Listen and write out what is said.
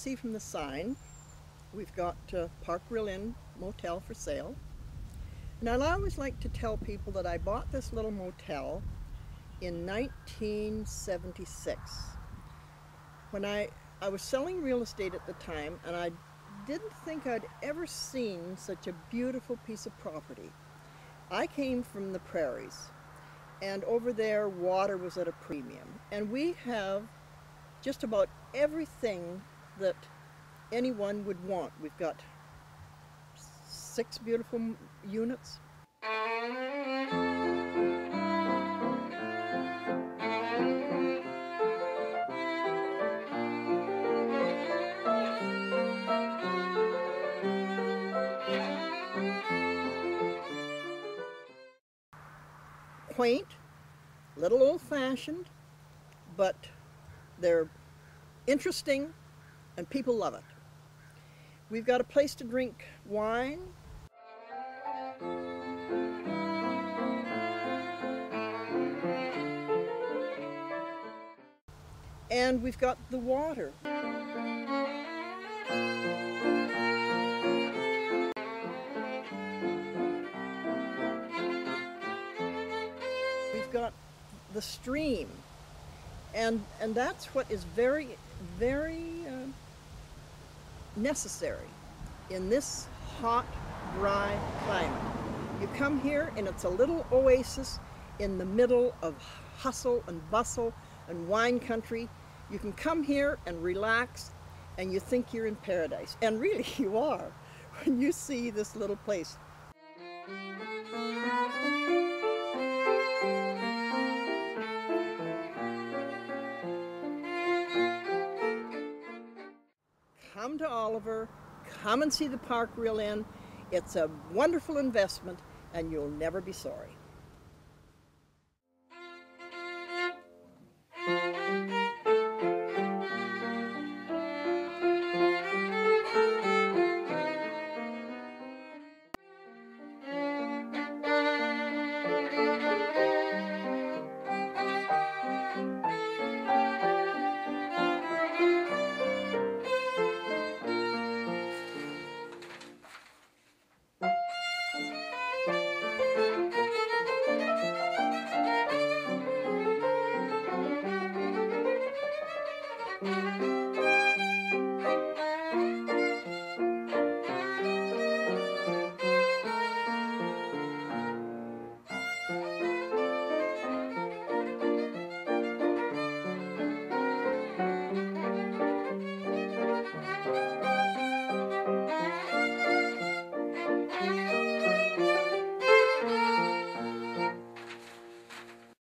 see from the sign, we've got Park Rill Inn Motel for sale. And I always like to tell people that I bought this little motel in 1976. When I was selling real estate at the time, and I didn't think I'd ever seen such a beautiful piece of property. I came from the prairies, and over there water was at a premium. And we have just about everything that anyone would want. We've got 6 beautiful units. Quaint, little old-fashioned, but they're interesting and people love it. We've got a place to drink wine. And we've got the water. We've got the stream. And that's what is very, very necessary in this hot, dry climate. You come here and it's a little oasis in the middle of hustle and bustle and wine country. You can come here and relax and you think you're in paradise. And really you are when you see this little place. Come to Oliver, come and see the Park Rill Inn. It's a wonderful investment and you'll never be sorry.